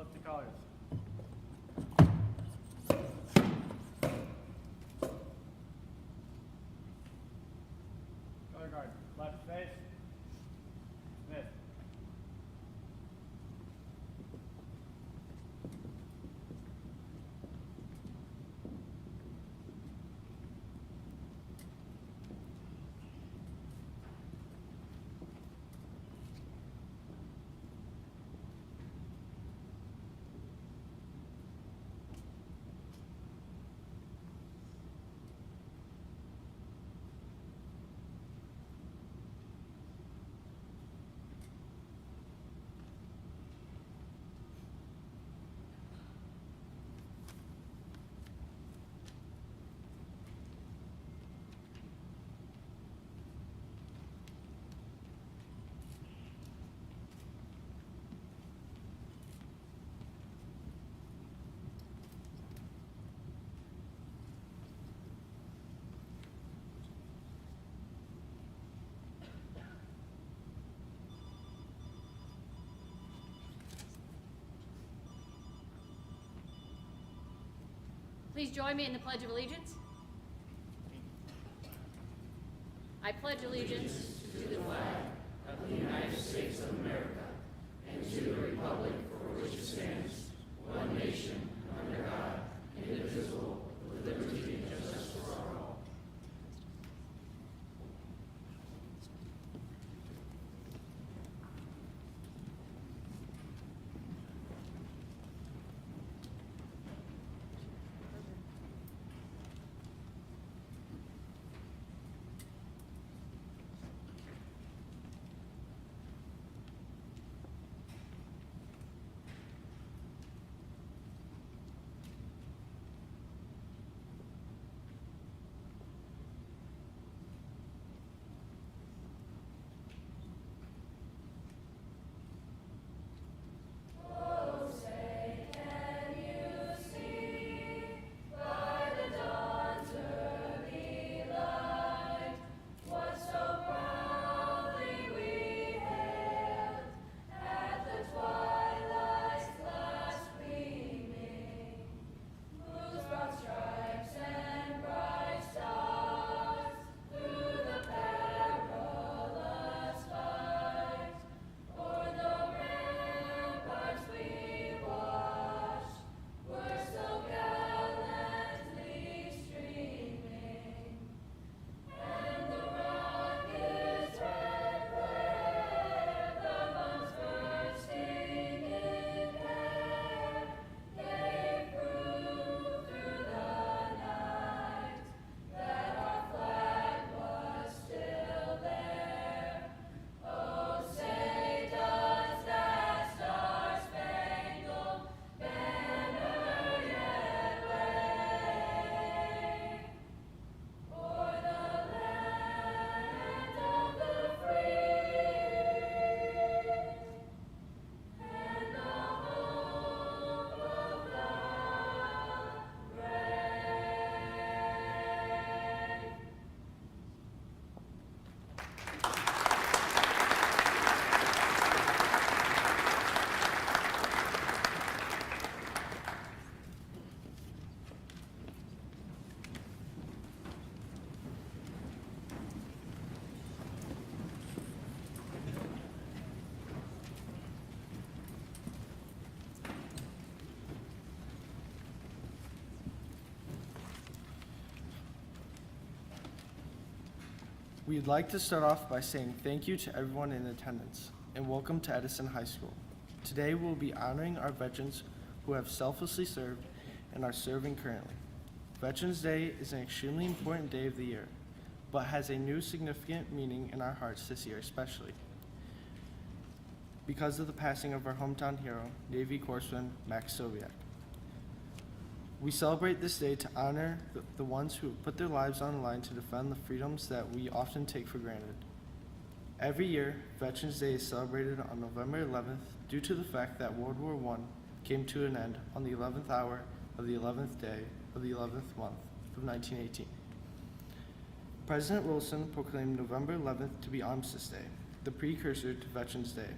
Post the colors. Color guard. Left face. Smith. Please join me in the Pledge of Allegiance. I pledge allegiance To the flag of the United States of America and to the republic for which it stands, one nation, under God, indivisible, with liberty and justice for all. We'd like to start off by saying thank you to everyone in attendance and welcome to Edison High School. Today we'll be honoring our veterans who have selflessly served and are serving currently. Veterans Day is an extremely important day of the year, but has a new significant meaning in our hearts this year especially because of the passing of our hometown hero, Navy Corpsman Maxton Soviak. We celebrate this day to honor the ones who have put their lives on the line to defend the freedoms that we often take for granted. Every year, Veterans Day is celebrated on November 11th due to the fact that World War I came to an end on the 11th hour of the 11th day of the 11th month of 1918. President Wilson proclaimed November 11th to be Armistice Day, the precursor to Veterans Day,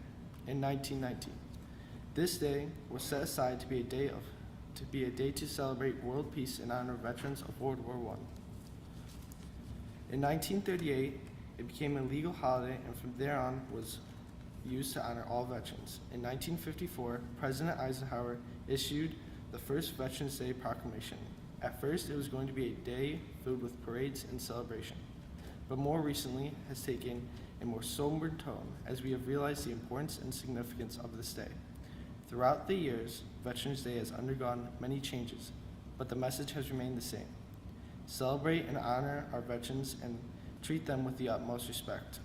in 1919. This day was set aside to be a day to celebrate world peace in honor of veterans of World War I. In 1938, it became a legal holiday, and from there on was used to honor all veterans. In 1954, President Eisenhower issued the first Veterans Day proclamation. At first, it was going to be a day filled with parades and celebration, but more recently has taken a more somber tone as we have realized the importance and significance of this day. Throughout the years, Veterans Day has undergone many changes, but the message has remained the same. Celebrate and honor our veterans and treat them with the utmost respect.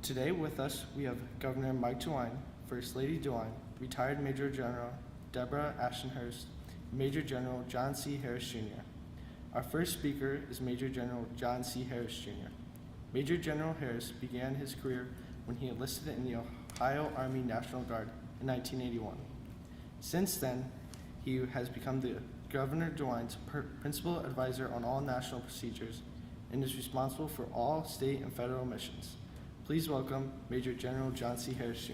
Today with us, we have Governor Mike DeWine, First Lady DeWine, retired Major General Deborah Ashtonhurst, Major General John C. Harris Jr. Our first speaker is Major General John C. Harris Jr. Major General Harris began his career when he enlisted in the Ohio Army National Guard in 1981. Since then, he has become the Governor DeWine's principal advisor on all national procedures and is responsible for all state and federal missions. Please welcome Major General John C. Harris Jr.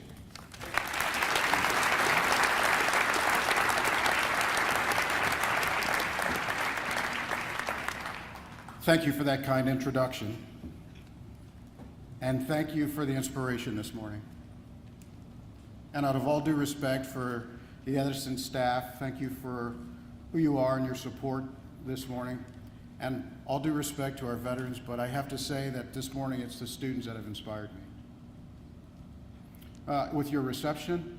Thank you for that kind introduction. And thank you for the inspiration this morning. And out of all due respect for the Edison staff, thank you for who you are and your support this morning. And all due respect to our veterans, but I have to say that this morning it's the students that have inspired me. With your reception,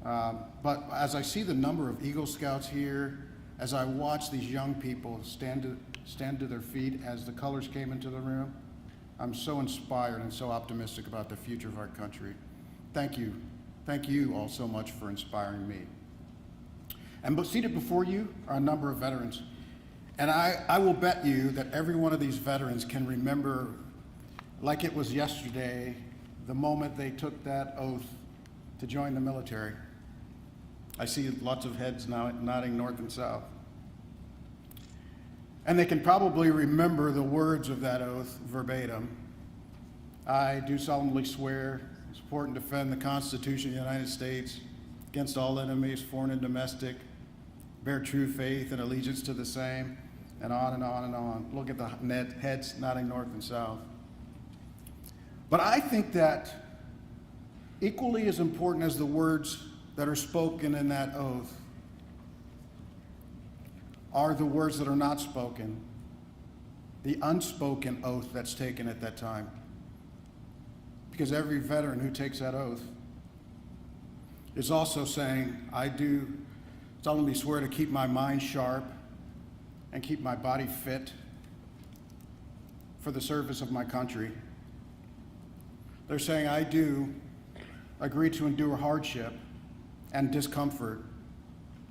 but as I see the number of Eagle Scouts here, as I watch these young people stand to their feet as the colors came into the room, I'm so inspired and so optimistic about the future of our country. Thank you. Thank you all so much for inspiring me. And seated before you are a number of veterans. And I will bet you that every one of these veterans can remember, like it was yesterday, the moment they took that oath to join the military. I see lots of heads now nodding north and south. And they can probably remember the words of that oath verbatim. I do solemnly swear to support and defend the Constitution of the United States against all enemies, foreign and domestic, bear true faith and allegiance to the same, and on and on and on. Look at the heads nodding north and south. But I think that equally as important as the words that are spoken in that oath are the words that are not spoken, the unspoken oath that's taken at that time. Because every veteran who takes that oath is also saying, I do solemnly swear to keep my mind sharp and keep my body fit for the service of my country. They're saying, I do agree to endure hardship and discomfort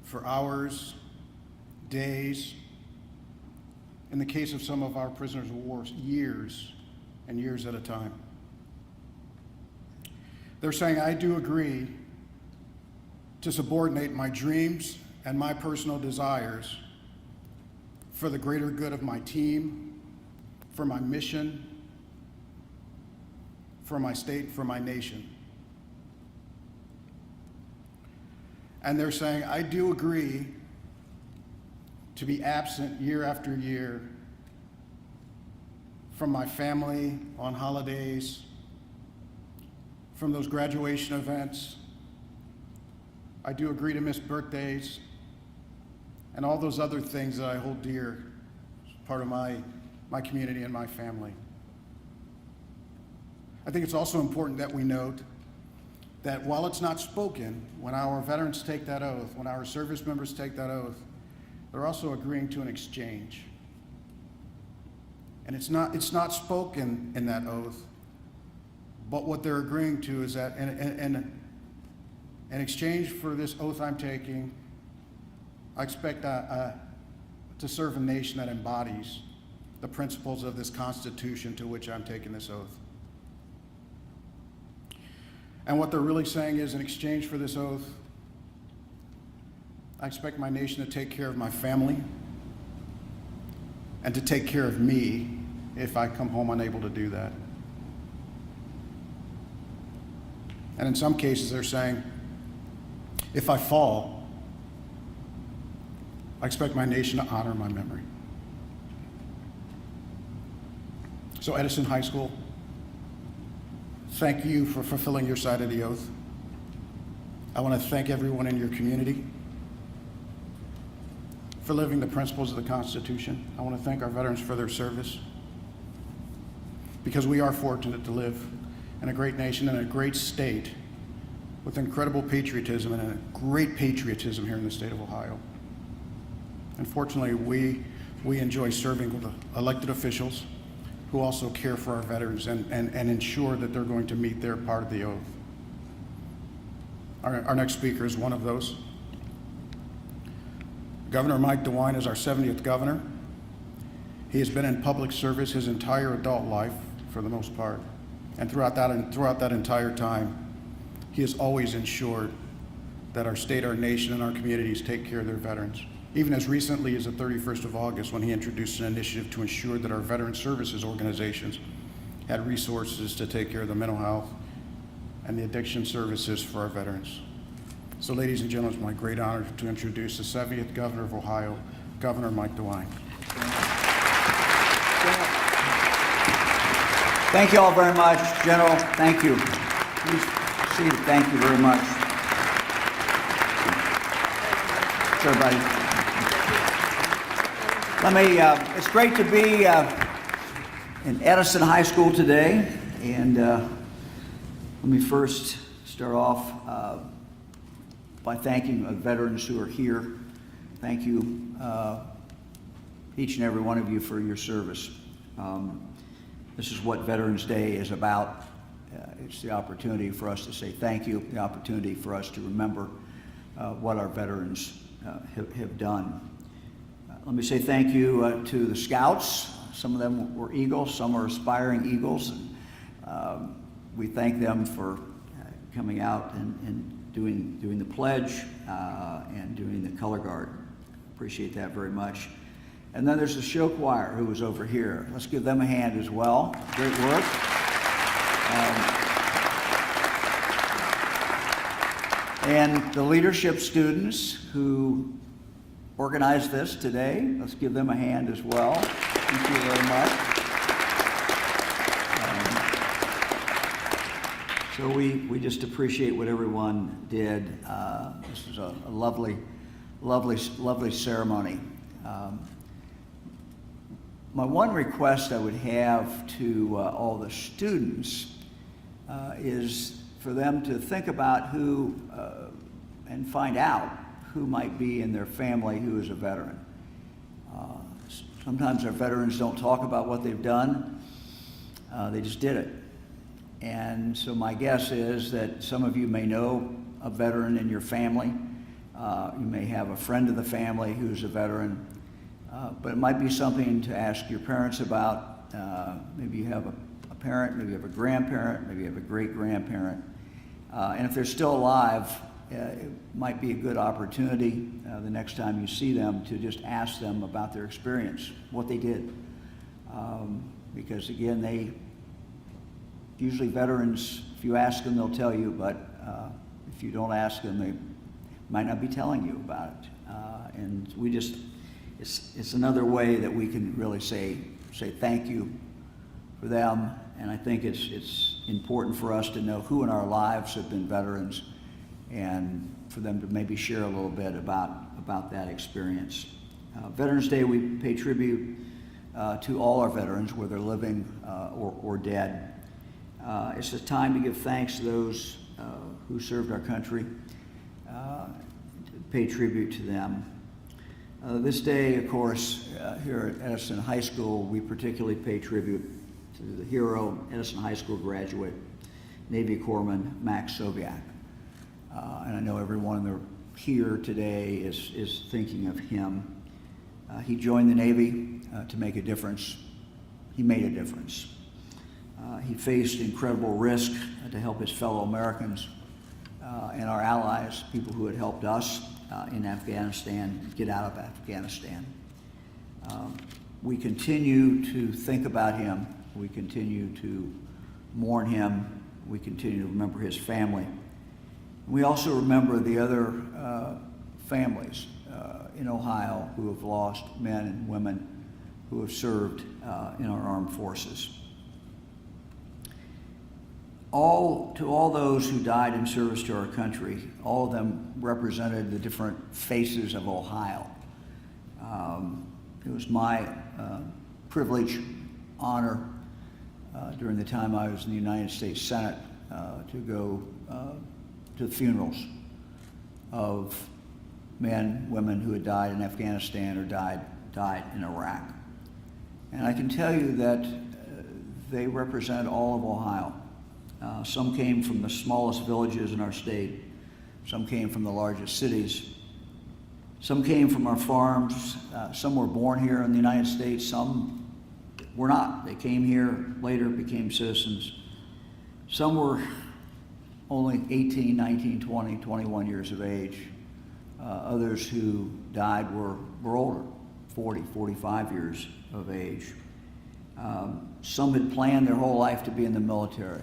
for hours, days, in the case of some of our prisoners of war, years and years at a time. They're saying, I do agree to subordinate my dreams and my personal desires for the greater good of my team, for my mission, for my state, for my nation. And they're saying, I do agree to be absent year after year from my family on holidays, from those graduation events. I do agree to miss birthdays and all those other things that I hold dear as part of my community and my family. I think it's also important that we note that while it's not spoken, when our veterans take that oath, when our service members take that oath, they're also agreeing to an exchange. And it's not spoken in that oath, but what they're agreeing to is that in exchange for this oath I'm taking, I expect to serve a nation that embodies the principles of this Constitution to which I'm taking this oath. And what they're really saying is, in exchange for this oath, I expect my nation to take care of my family and to take care of me if I come home unable to do that. And in some cases, they're saying, If I fall, I expect my nation to honor my memory. So Edison High School, thank you for fulfilling your side of the oath. I want to thank everyone in your community for living the principles of the Constitution. I want to thank our veterans for their service, because we are fortunate to live in a great nation and a great state with incredible patriotism and a great patriotism here in the state of Ohio. Unfortunately, we enjoy serving with elected officials who also care for our veterans and ensure that they're going to meet their part of the oath. Our next speaker is one of those. Governor Mike DeWine is our 70th governor. He has been in public service his entire adult life, for the most part. And throughout that entire time, he has always ensured that our state, our nation, and our communities take care of their veterans. Even as recently as the 31st of August, when he introduced an initiative to ensure that our veteran services organizations had resources to take care of the mental health and the addiction services for our veterans. So ladies and gentlemen, it's my great honor to introduce the 70th Governor of Ohio, Governor Mike DeWine. Thank you all very much, General. Thank you. Please proceed. Thank you very much. Thanks, everybody. It's great to be in Edison High School today, and let me first start off by thanking the veterans who are here. Thank you, each and every one of you, for your service. This is what Veterans Day is about. It's the opportunity for us to say thank you, the opportunity for us to remember what our veterans have done. Let me say thank you to the Scouts. Some of them were Eagles, some are aspiring Eagles. We thank them for coming out and doing the pledge and doing the color guard. Appreciate that very much. And then there's the show choir who was over here. Let's give them a hand as well. Great work. And the leadership students who organized this today, let's give them a hand as well. Thank you very much. So we just appreciate what everyone did. This is a lovely ceremony. My one request I would have to all the students is for them to think about who and find out who might be in their family who is a veteran. Sometimes our veterans don't talk about what they've done. They just did it. And so my guess is that some of you may know a veteran in your family. You may have a friend of the family who's a veteran. But it might be something to ask your parents about. Maybe you have a parent, maybe you have a grandparent, maybe you have a great-grandparent. And if they're still alive, it might be a good opportunity the next time you see them to just ask them about their experience, what they did. Because again, usually veterans, if you ask them, they'll tell you, but if you don't ask them, they might not be telling you about it. And we just, it's another way that we can really say thank you for them. And I think it's important for us to know who in our lives have been veterans, and for them to maybe share a little bit about that experience. Veterans Day, we pay tribute to all our veterans, whether living or dead. It's a time to give thanks to those who served our country, to pay tribute to them. This day, of course, here at Edison High School, we particularly pay tribute to the hero, Edison High School graduate, Navy Corpsman Maxton Soviak. And I know everyone here today is thinking of him. He joined the Navy to make a difference. He made a difference. He faced incredible risk to help his fellow Americans and our allies, people who had helped us in Afghanistan, get out of Afghanistan. We continue to think about him. We continue to mourn him. We continue to remember his family. We also remember the other families in Ohio who have lost men and women who have served in our armed forces. To all those who died in service to our country, all of them represented the different faces of Ohio. It was my privilege, honor, during the time I was in the United States Senate, to go to the funerals of men, women who had died in Afghanistan or died in Iraq. And I can tell you that they represent all of Ohio. Some came from the smallest villages in our state. Some came from the largest cities. Some came from our farms. Some were born here in the United States. Some were not. They came here later, became citizens. Some were only 18, 19, 20, 21 years of age. Others who died were older, 40, 45 years of age. Some had planned their whole life to be in the military.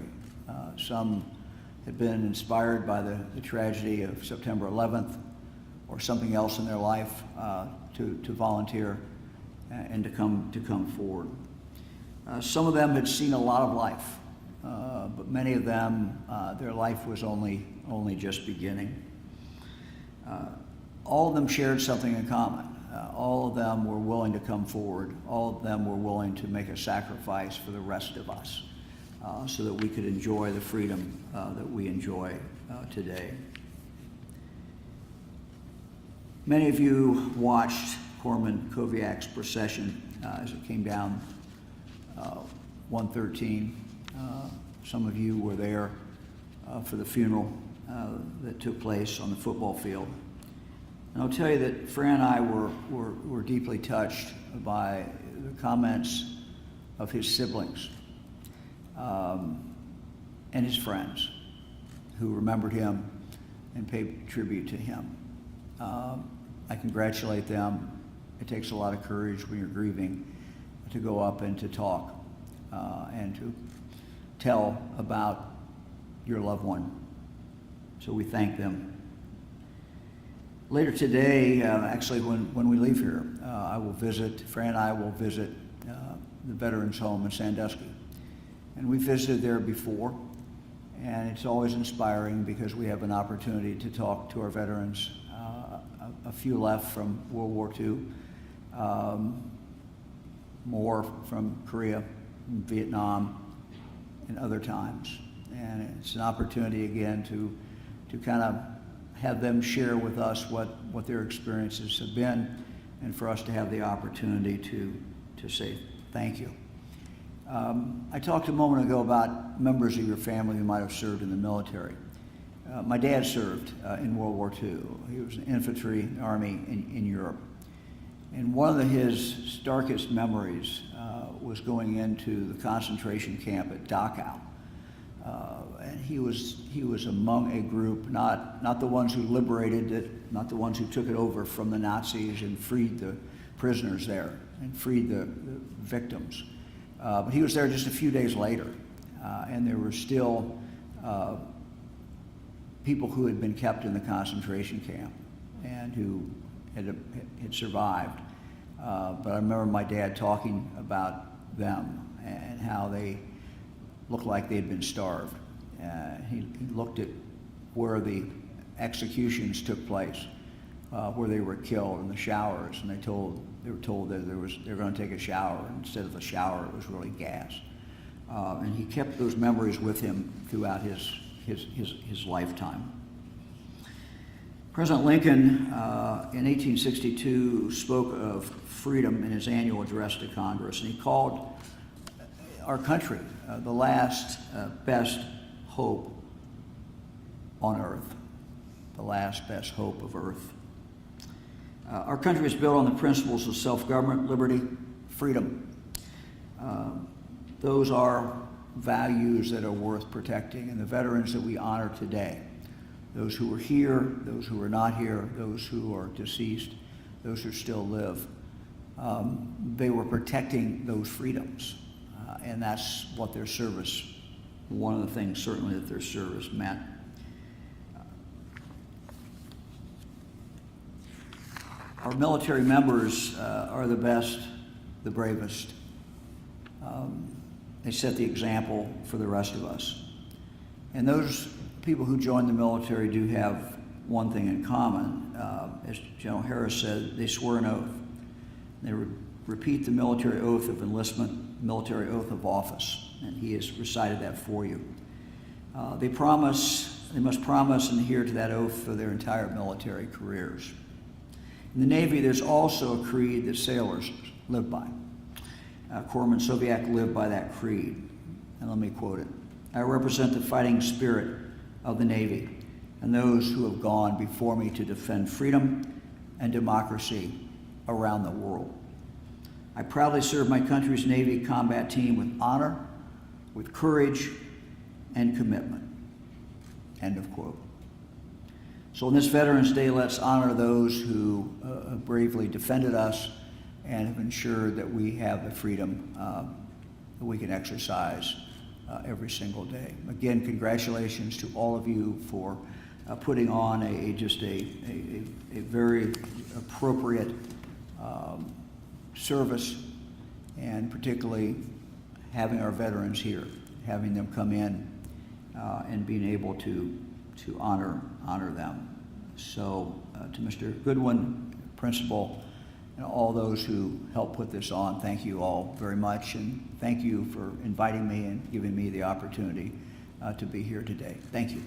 Some had been inspired by the tragedy of September 11th or something else in their life to volunteer and to come forward. Some of them had seen a lot of life, but many of them, their life was only just beginning. All of them shared something in common. All of them were willing to come forward. All of them were willing to make a sacrifice for the rest of us so that we could enjoy the freedom that we enjoy today. Many of you watched Corpsman Soviak's procession as it came down 113. Some of you were there for the funeral that took place on the football field. And I'll tell you that Fran and I were deeply touched by the comments of his siblings and his friends who remembered him and paid tribute to him. I congratulate them. It takes a lot of courage when you're grieving to go up and to talk and to tell about your loved one. So we thank them. Later today, actually when we leave here, Fran and I will visit the Veterans Home in Sandusky. And we visited there before, and it's always inspiring because we have an opportunity to talk to our veterans, a few left from World War II, more from Korea, and Vietnam, and other times. And it's an opportunity again to kind of have them share with us what their experiences have been, and for us to have the opportunity to say thank you. I talked a moment ago about members of your family who might have served in the military. My dad served in World War II. He was an infantry army in Europe. And one of his starkest memories was going into the concentration camp at Dachau. And he was among a group, not the ones who liberated it, not the ones who took it over from the Nazis and freed the prisoners there and freed the victims. But he was there just a few days later, and there were still people who had been kept in the concentration camp and who had survived. But I remember my dad talking about them and how they looked like they had been starved. He looked at where the executions took place, where they were killed in the showers, and they were told that they were going to take a shower. Instead of a shower, it was really gas. And he kept those memories with him throughout his lifetime. President Lincoln, in 1862, spoke of freedom in his annual address to Congress, and he called our country the last best hope on earth, the last best hope of earth. Our country is built on the principles of self-government, liberty, freedom. Those are values that are worth protecting, and the veterans that we honor today, those who were here, those who are not here, those who are deceased, those who still live, they were protecting those freedoms, and that's what their service, one of the things certainly that their service meant. Our military members are the best, the bravest. They set the example for the rest of us. And those people who join the military do have one thing in common. As General Harris said, they swore an oath. They repeat the military oath of enlistment, military oath of office, and he has recited that for you. They must promise and adhere to that oath for their entire military careers. In the Navy, there's also a creed that sailors live by. Corpsman Soviak lived by that creed, and let me quote it. I represent the fighting spirit of the Navy and those who have gone before me to defend freedom and democracy around the world. I proudly serve my country's Navy combat team with honor, with courage, and commitment. End of quote. So on this Veterans Day, let's honor those who have bravely defended us and have ensured that we have the freedom that we can exercise every single day. Again, congratulations to all of you for putting on a very appropriate service, and particularly having our veterans here, having them come in and being able to honor them. So to Mr. Goodwin, Principal, and all those who helped put this on, thank you all very much, and thank you for inviting me and giving me the opportunity to be here today. Thank you.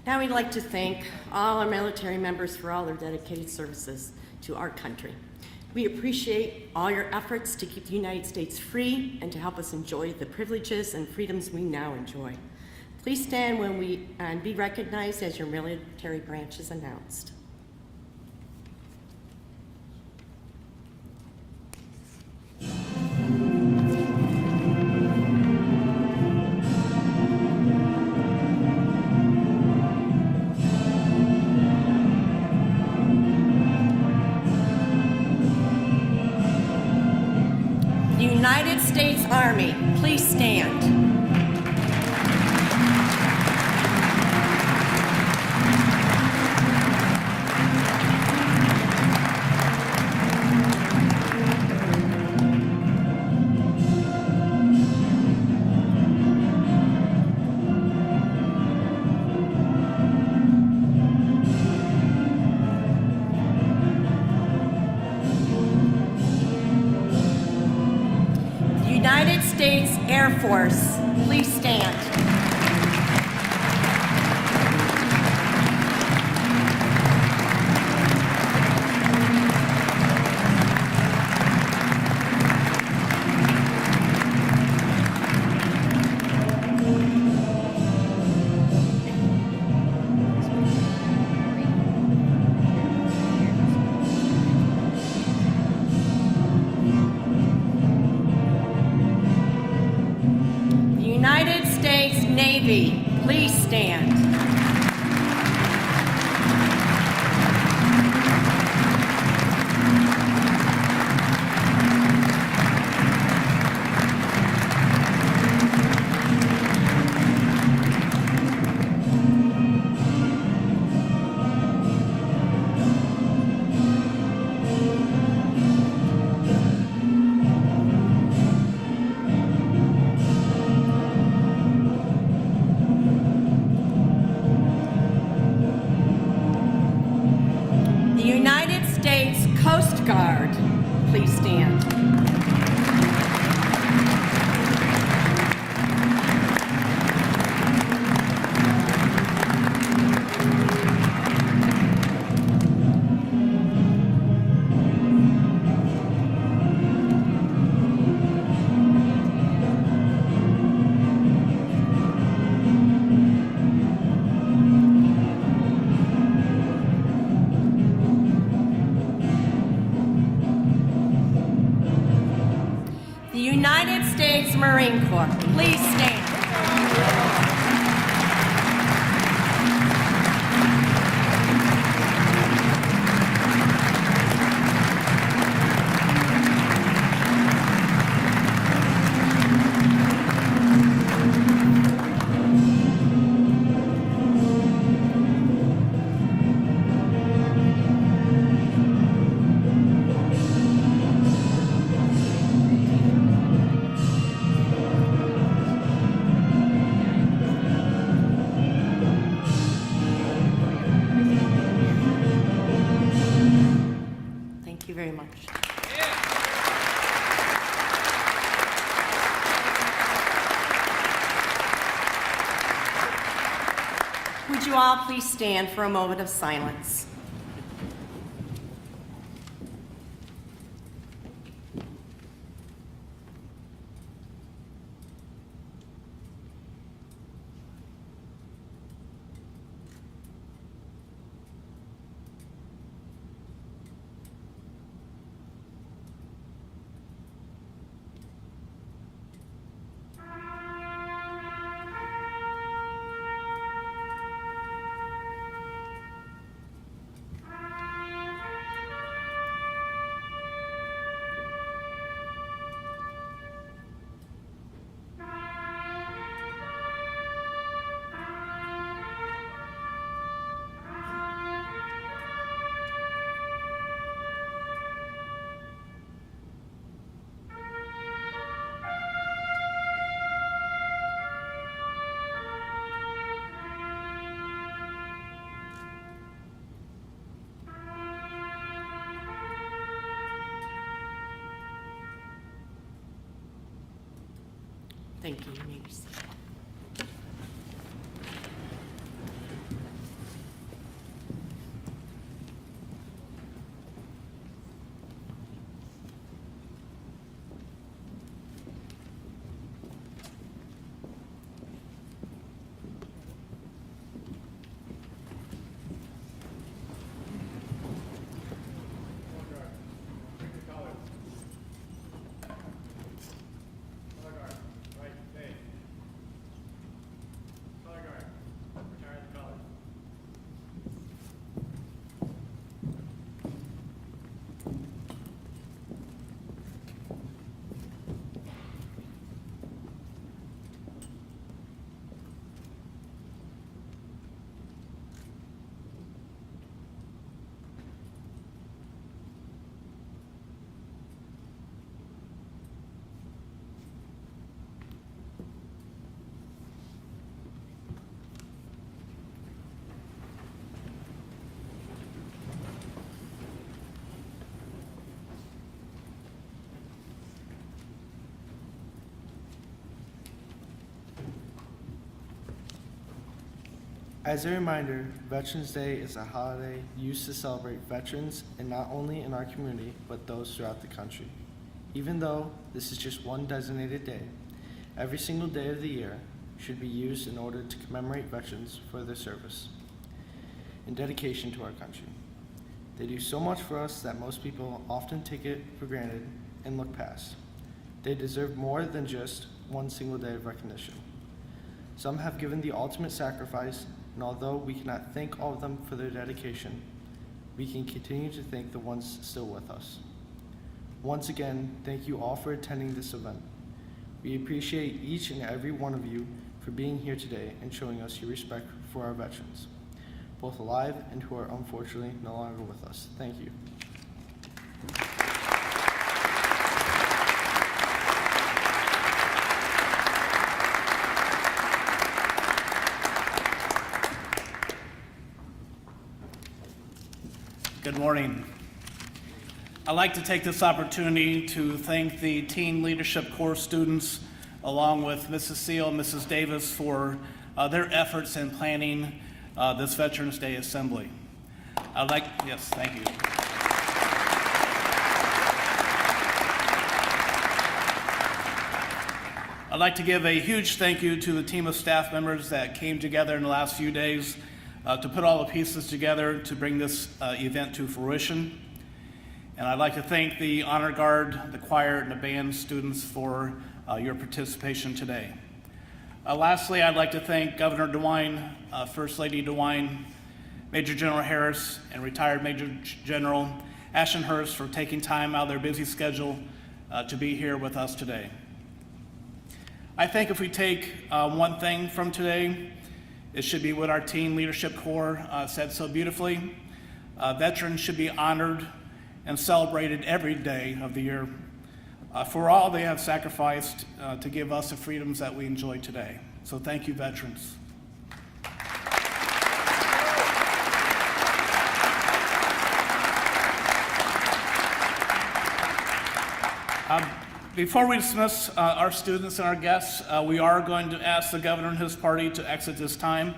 Now we'd like to thank all our military members for all their dedicated services to our country. We appreciate all your efforts to keep the United States free and to help us enjoy the privileges and freedoms we now enjoy. Please stand and be recognized as your military branch is announced. United States Army, please stand. United States Air Force, please stand. United States Navy, please stand. the United States Marine Corps. Please stand. Thank you very much. Would you all please stand for a moment of silence? Thank you. You may be seated. As a reminder, Veterans Day is a holiday used to celebrate veterans, and not only in our community, but those throughout the country. Even though this is just one designated day, every single day of the year should be used in order to commemorate veterans for their service and dedication to our country. They do so much for us that most people often take it for granted and look past. They deserve more than just one single day of recognition. Some have given the ultimate sacrifice, and although we cannot thank all of them for their dedication, we can continue to thank the ones still with us. Once again, thank you all for attending this event. We appreciate each and every one of you for being here today and showing us your respect for our veterans, both alive and who are unfortunately no longer with us. Thank you. Good morning. I'd like to take this opportunity to thank the Teen Leadership Corps students, along with Mrs. Seal and Mrs. Davis, for their efforts in planning this Veterans Day Assembly. Yes, thank you. I'd like to give a huge thank you to the team of staff members that came together in the last few days to put all the pieces together to bring this event to fruition. And I'd like to thank the Honor Guard, the choir, and the band students for your participation today. Lastly, I'd like to thank Governor DeWine, First Lady DeWine, Major General Harris, and retired Major General Ashenhurst for taking time out of their busy schedule to be here with us today. I think if we take one thing from today, it should be what our Teen Leadership Corps said so beautifully. Veterans should be honored and celebrated every day of the year for all they have sacrificed to give us the freedoms that we enjoy today. So thank you, veterans. Before we dismiss our students and our guests, we are going to ask the governor and his party to exit this time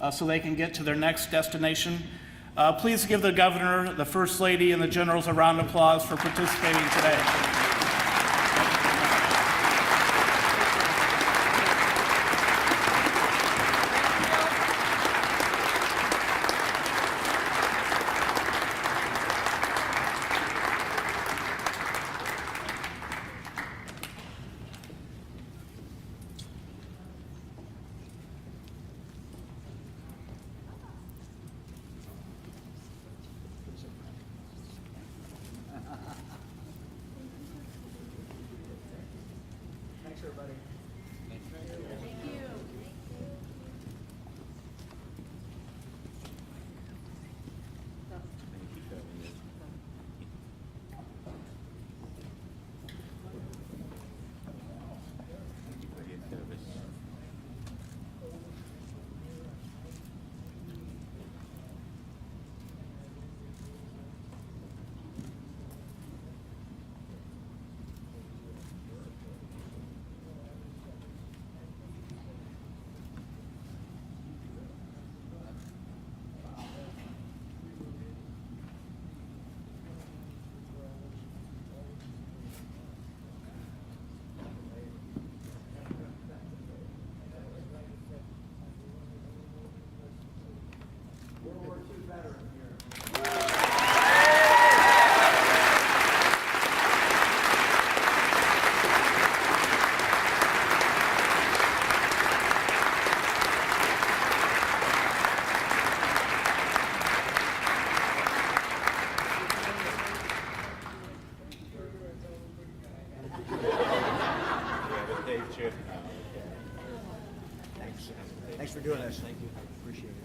so they can get to their next destination. Please give the governor, the first lady, and the generals a round of applause for participating today. Thanks for doing this. Thank you. Appreciate it.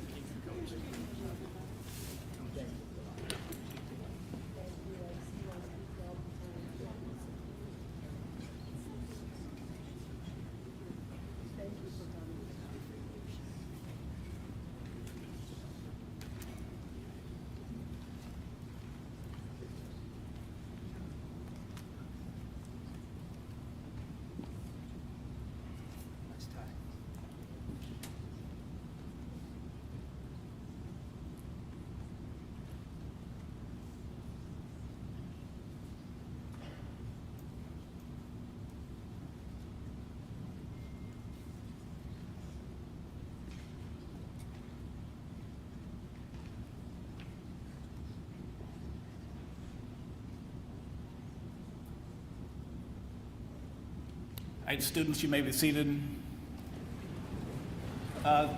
All right, students, you may be seated.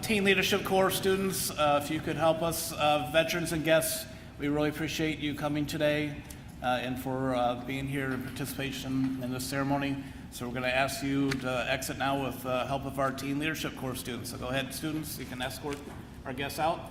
Teen Leadership Corps students, if you could help us, veterans and guests, we really appreciate you coming today and for being here in participation in this ceremony. So we're going to ask you to exit now with help of our Teen Leadership Corps students. So go ahead, students, you can escort our guests out.